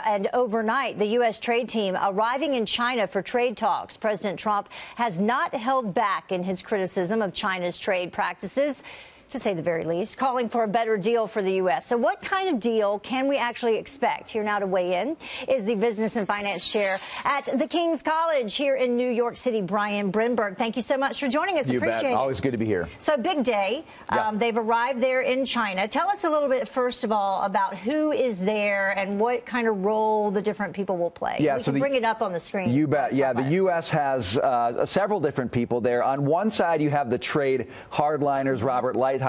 And overnight, the U.S. trade team arriving in China for trade talks. President Trump has not held back in his criticism of China's trade practices, to say the very least, calling for a better deal for the U.S. So what kind of deal can we actually expect? Here now to weigh in is the Business and Finance Chair at the King's College here in New York City, Brenberg. Thank you so much for joining us. Appreciate it. Always good to be here. So big day. They've arrived there in China. Tell us a little bit, first of all, about who is there and what kind of role the different people will play. Yeah, we can bring it up on the screen. You bet. Yeah, the U.S. has several different people there. On one side, you have the trade hardliners, Robert Lighthizer,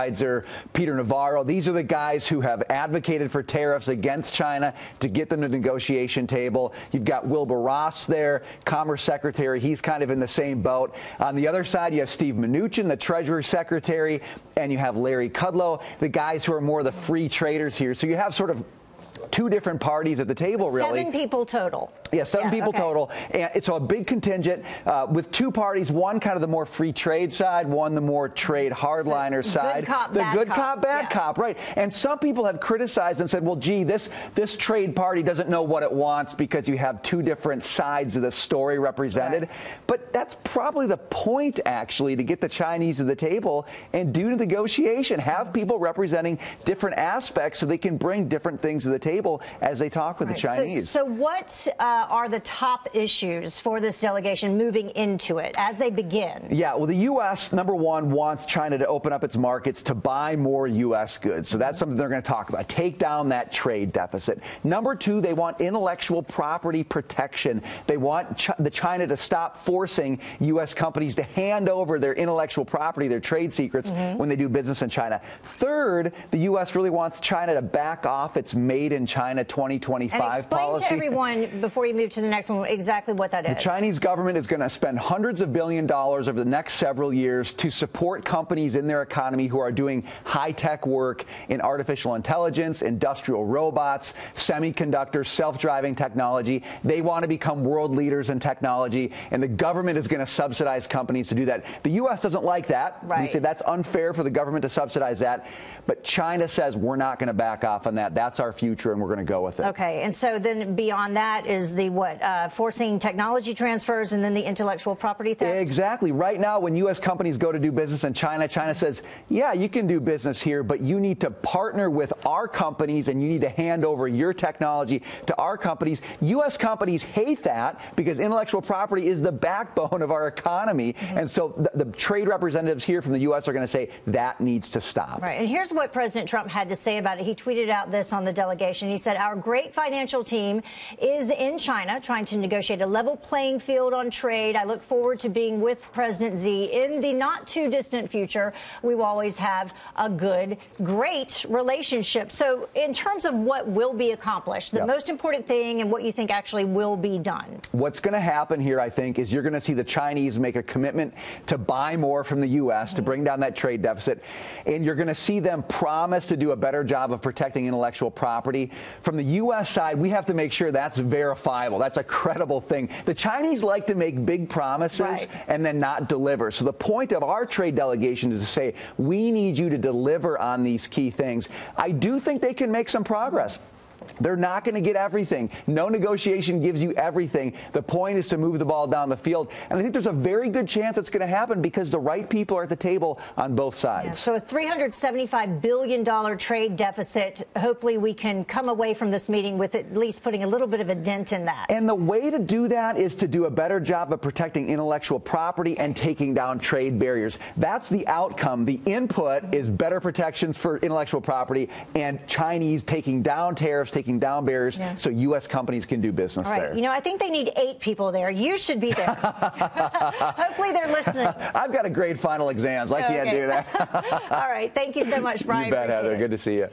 Peter Navarro. These are the guys who have advocated for tariffs against China to get them to the negotiation table. You've got Wilbur Ross there, Commerce Secretary. He's kind of in the same boat. On the other side, you have Steve Mnuchin, the Treasury Secretary, and you have Larry Kudlow, the guys who are more the free traders here. So you have sort of two different parties at the table, really. 7 people total. Yeah, seven people total. And so a big contingent with two parties, one kind of the more free trade side, one the more trade hardliner side. Good cop, bad cop, right. And some people have criticized and said, well, gee, this trade party doesn't know what it wants because you have two different sides of the story represented. Right. But that's probably the point, actually, to get the Chinese to the table and do the negotiation. Have people representing different aspects so they can bring different things to the table as they talk with the Chinese. So what are the top issues for this delegation moving into it as they begin? Yeah, well, the U.S., number one, wants China to open up its markets to buy more U.S. goods. So that's something they're going to talk about. Take down that trade deficit. Number two, they want intellectual property protection. They want China to stop forcing U.S. companies to hand over their intellectual property, their trade secrets, when they do business in China. Third, the U.S. really wants China to back off its Made in China 2025 and explain policy. To everyone, before you move to the next one, exactly what that is. The Chinese government is going to spend hundreds of billions of dollars over the next several years to support companies in their economy who are doing high-tech work in artificial intelligence, industrial robots, semiconductors, self-driving technology. They want to become world leaders in technology, and the government is going to subsidize companies to do that. The U.S. doesn't like that. Right. We say that's unfair for the government to subsidize that, but China says we're not going to back off on that. That's our future, and we're going to go with it. Okay, and so then beyond that is the forcing technology transfers and then the intellectual property theft? Exactly. Right now, when U.S. companies go to do business in China, China says, yeah, you can do business here, but you need to partner with our companies and you need to hand over your technology to our companies. U.S. companies hate that because intellectual property is the backbone of our economy. And so the trade representatives here from the U.S. are going to say that needs to stop. Right. And here's what President Trump had to say about it. He tweeted out this on the delegation. He said, our great financial team is in China trying to negotiate a level playing field on trade. I look forward to being with President Xi in the not too distant future. We will always have a great relationship. So in terms of what will be accomplished, the most important thing and what you think actually will be done. What's going to happen here, I think, is you're going to see the Chinese make a commitment to buy more from the U.S. to bring down that trade deficit. And you're going to see them promise to do a better job of protecting intellectual property. From the U.S. side, we have to make sure that's verifiable. That's a credible thing. The Chinese like to make big promises and then not deliver. So the point of our trade delegation is to say, we need you to deliver on these key things. I do think they can make some progress. They're not going to get everything. No negotiation gives you everything. The point is to move the ball down the field. And I think there's a very good chance it's going to happen because the right people are at the table on both sides. Yeah, so a $375 billion trade deficit. Hopefully we can come away from this meeting with at least putting a little bit of a dent in that. And the way to do that is to do a better job of protecting intellectual property and taking down trade barriers. That's the outcome. The input is better protections for intellectual property and Chinese taking down tariffs, taking down barriers so U.S. companies can do business there. You know, I think they need 8 people there. You should be there. Hopefully they're listening. I've got a grade final exams. I can't do that. All right. Thank you so much, Brian. You bet, Heather. Good to see you.